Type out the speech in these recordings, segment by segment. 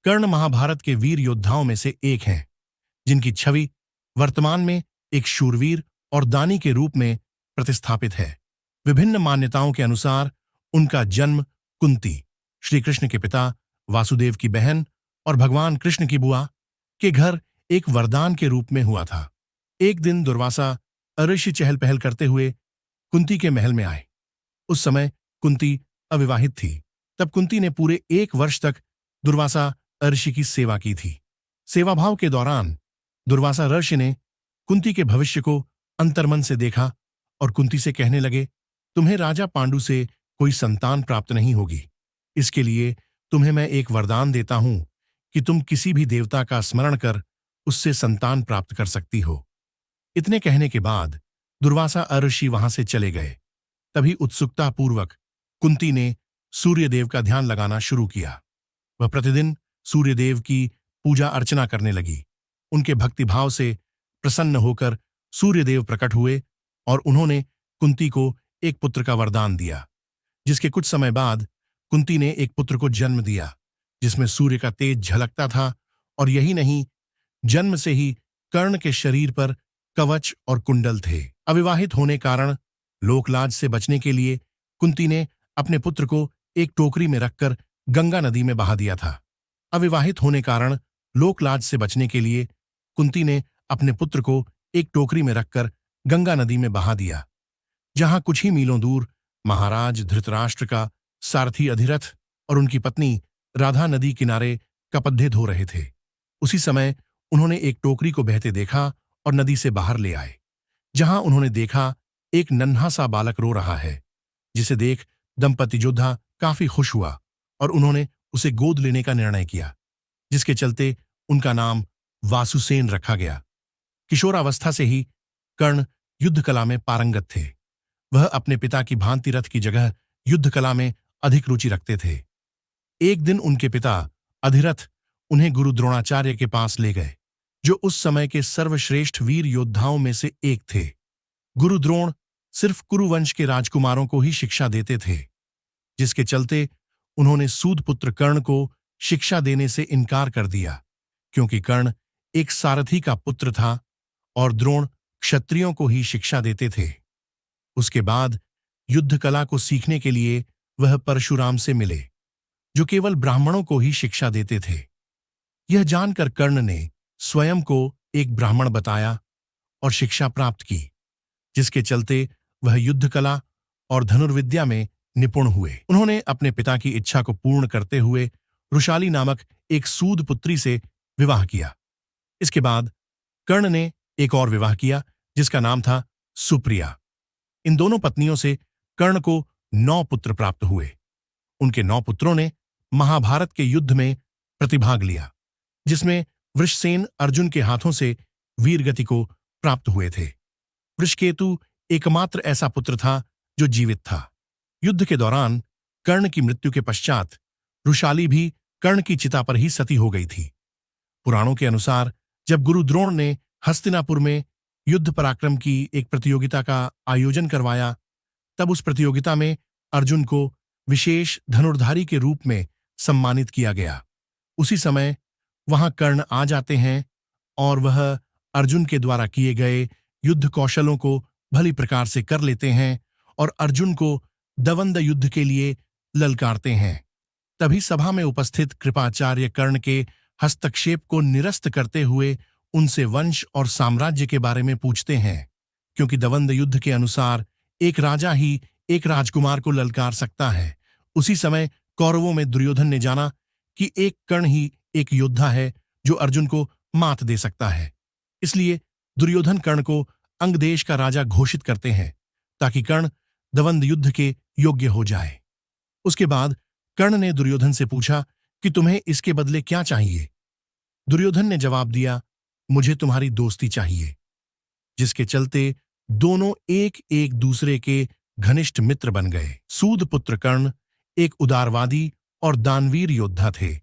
कर्ण महाभारत के वीर योद्धाओं में से एक हैं, जिनकी छवि वर्तमान में एक शूरवीर और दानी के रूप में प्रतिस्थापित है। विभिन्न मान्यताओं के अनुसार उनका जन्म कुंती, श्री कृष्ण के पिता, वासुदेव की बहन और भगवान कृष्ण की बुआ के घर एक वरदान के रूप में हुआ था। एक दिन दुर्वासा ऋषि चहल पहल करते हुए कुंती के महल में आए। उस समय कुंती अविवाहित थी। तब कुंती ने पूरे 1 वर्ष तक दुर्वासा ऋषि की सेवा की थी। सेवाभाव के दौरान दुर्वासा ऋषि ने कुंती के भविष्य को अंतर्मन से देखा और कुंती से कहने लगे, तुम्हें राजा पांडु से कोई संतान प्राप्त नहीं होगी। इसके लिए तुम्हें मैं एक वरदान देता हूं कि तुम किसी भी देवता का स्मरण कर उससे संतान प्राप्त कर सकती हो। इतने कहने के बाद दुर्वासा ऋषि वहां से चले गए। तभी उत्सुकतापूर्वक कुंती ने सूर्यदेव का ध्यान लगाना शुरू किया। वह प्रतिदिन सूर्यदेव की पूजा अर्चना करने लगी। उनके भक्तिभाव से प्रसन्न होकर सूर्यदेव प्रकट हुए और उन्होंने कुंती को एक पुत्र का वरदान दिया। जिसके कुछ समय बाद कुंती ने एक पुत्र को जन्म दिया, जिसमें सूर्य का तेज झलकता था। और यही नहीं, जन्म से ही कर्ण के शरीर पर कवच और कुंडल थे। अविवाहित होने कारण लोकलाज से बचने के लिए कुंती ने अपने पुत्र को एक टोकरी में रखकर गंगा नदी में बहा दिया था। अविवाहित होने कारण लोकलाज से बचने के लिए कुंती ने अपने पुत्र को एक टोकरी में रखकर गंगा नदी में बहा दिया, जहां कुछ ही मीलों दूर महाराज धृतराष्ट्र का सारथी अधिरथ और उनकी पत्नी राधा नदी किनारे कपड्डे धो रहे थे। उसी समय उन्होंने एक टोकरी को बहते देखा और नदी से बाहर ले आए, जहां उन्होंने देखा एक नन्हा सा बालक रो रहा है, जिसे देख दंपति योद्धा काफी खुश हुआ और उन्होंने उसे गोद लेने का निर्णय किया, जिसके चलते उनका नाम वासुसेन रखा गया। किशोरावस्था से ही कर्ण युद्ध कला में पारंगत थे। वह अपने पिता की भांति रथ की जगह युद्ध कला में अधिक रुचि रखते थे। एक दिन उनके पिता अधिरथ उन्हें गुरु द्रोणाचार्य के पास ले गए, जो उस समय के सर्वश्रेष्ठ वीर योद्धाओं में से एक थे। गुरु द्रोण सिर्फ कुरुवंश के राजकुमारों को ही शिक्षा देते थे, जिसके चलते उन्होंने सूदपुत्र कर्ण को शिक्षा देने से इनकार कर दिया, क्योंकि कर्ण एक सारथी का पुत्र था और द्रोण क्षत्रियों को ही शिक्षा देते थे। उसके बाद युद्ध कला को सीखने के लिए वह परशुराम से मिले, जो केवल ब्राह्मणों को ही शिक्षा देते थे। यह जानकर कर्ण ने स्वयं को एक ब्राह्मण बताया और शिक्षा प्राप्त की, जिसके चलते वह युद्ध कला और धनुर्विद्या में निपुण हुए। उन्होंने अपने पिता की इच्छा को पूर्ण करते हुए रुशाली नामक एक सूद पुत्री से विवाह किया। इसके बाद कर्ण ने एक और विवाह किया, जिसका नाम था सुप्रिया। इन दोनों पत्नियों से कर्ण को 9 पुत्र प्राप्त हुए। उनके 9 पुत्रों ने महाभारत के युद्ध में प्रतिभाग लिया, जिसमें वृषसेन अर्जुन के हाथों से वीरगति को प्राप्त हुए थे। वृषकेतु एकमात्र ऐसा पुत्र था जो जीवित था। युद्ध के दौरान कर्ण की मृत्यु के पश्चात रुशाली भी कर्ण की चिता पर ही सती हो गई थी। पुराणों के अनुसार जब गुरु द्रोण ने हस्तिनापुर में युद्ध पराक्रम की एक प्रतियोगिता का आयोजन करवाया, तब उस प्रतियोगिता में अर्जुन को विशेष धनुर्धारी के रूप में सम्मानित किया गया। उसी समय वहां कर्ण आ जाते हैं और वह अर्जुन के द्वारा किए गए युद्ध कौशलों को भली प्रकार से कर लेते हैं और अर्जुन को दवंद युद्ध के लिए ललकारते हैं। तभी सभा में उपस्थित कृपाचार्य कर्ण के हस्तक्षेप को निरस्त करते हुए उनसे वंश और साम्राज्य के बारे में पूछते हैं, क्योंकि दवंद युद्ध के अनुसार एक राजा ही एक राजकुमार को ललकार सकता है। उसी समय कौरवों में दुर्योधन ने जाना कि एक कर्ण ही एक योद्धा है जो अर्जुन को मात दे सकता है। इसलिए दुर्योधन कर्ण को अंगदेश का राजा घोषित करते हैं, ताकि कर्ण दवंद युद्ध के योग्य हो जाए। उसके बाद कर्ण ने दुर्योधन से पूछा कि तुम्हें इसके बदले क्या चाहिए। दुर्योधन ने जवाब दिया, मुझे तुम्हारी दोस्ती चाहिए, जिसके चलते दोनों एक एक दूसरे के घनिष्ठ मित्र बन गए। सूद पुत्र कर्ण एक उदारवादी और दानवीर योद्धा थे,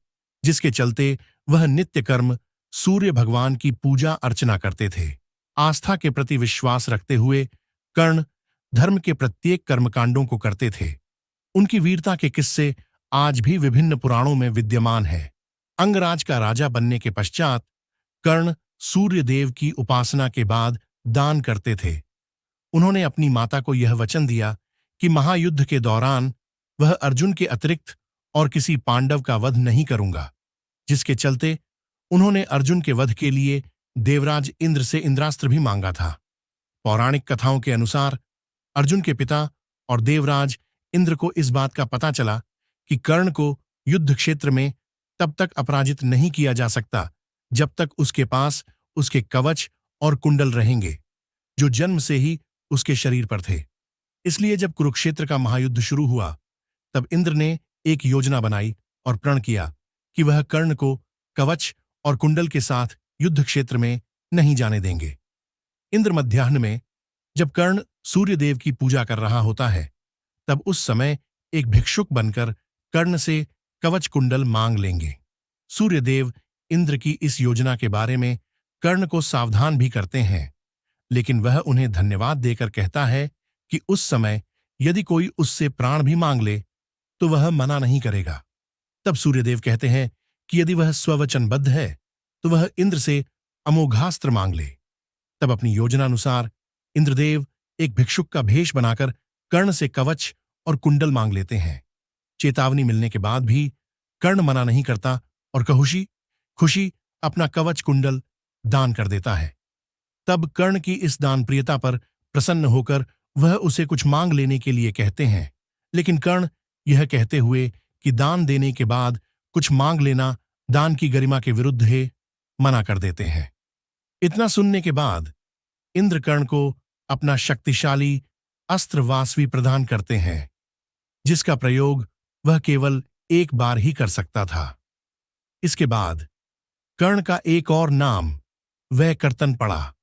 जिसके चलते वह नित्य कर्म सूर्य भगवान की पूजा अर्चना करते थे। आस्था के प्रति विश्वास रखते हुए कर्ण धर्म के प्रत्येक कर्मकांडों को करते थे। उनकी वीरता के किस्से आज भी विभिन्न पुराणों में विद्यमान हैं। अंगराज का राजा बनने के पश्चात कर्ण सूर्य देव की उपासना के बाद दान करते थे। उन्होंने अपनी माता को यह वचन दिया कि महायुद्ध के दौरान वह अर्जुन के अतिरिक्त और किसी पांडव का वध नहीं करूंगा, जिसके चलते उन्होंने अर्जुन के वध के लिए देवराज इंद्र से इंद्रास्त्र भी मांगा था। पौराणिक कथाओं के अनुसार अर्जुन के पिता और देवराज इंद्र को इस बात का पता चला कि कर्ण को युद्ध क्षेत्र में तब तक अपराजित नहीं किया जा सकता जब तक उसके पास उसके कवच और कुंडल रहेंगे, जो जन्म से ही उसके शरीर पर थे। इसलिए जब कुरुक्षेत्र का महायुद्ध शुरू हुआ, तब इंद्र ने एक योजना बनाई और प्रण किया कि वह कर्ण को कवच और कुंडल के साथ युद्ध क्षेत्र में नहीं जाने देंगे। इंद्र मध्याह्न में जब कर्ण सूर्यदेव की पूजा कर रहा होता है, तब उस समय एक भिक्षुक बनकर कर्ण से कवच कुंडल मांग लेंगे। सूर्यदेव इंद्र की इस योजना के बारे में कर्ण को सावधान भी करते हैं, लेकिन वह उन्हें धन्यवाद देकर कहता है कि उस समय यदि कोई उससे प्राण भी मांग ले तो वह मना नहीं करेगा। तब सूर्यदेव कहते हैं कि यदि वह स्ववचनबद्ध है तो वह इंद्र से अमोघास्त्र मांग ले। तब अपनी योजनानुसार इंद्रदेव एक भिक्षुक का भेष बनाकर कर्ण से कवच और कुंडल मांग लेते हैं। चेतावनी मिलने के बाद भी कर्ण मना नहीं करता और खुशी खुशी अपना कवच कुंडल दान कर देता है। तब कर्ण की इस दानप्रियता पर प्रसन्न होकर वह उसे कुछ मांग लेने के लिए कहते हैं, लेकिन कर्ण यह कहते हुए कि दान देने के बाद कुछ मांग लेना दान की गरिमा के विरुद्ध है, मना कर देते हैं। इतना सुनने के बाद इंद्र कर्ण को अपना शक्तिशाली अस्त्र वासवी प्रदान करते हैं, जिसका प्रयोग वह केवल एक बार ही कर सकता था। इसके बाद कर्ण का एक और नाम वैकर्तन पड़ा।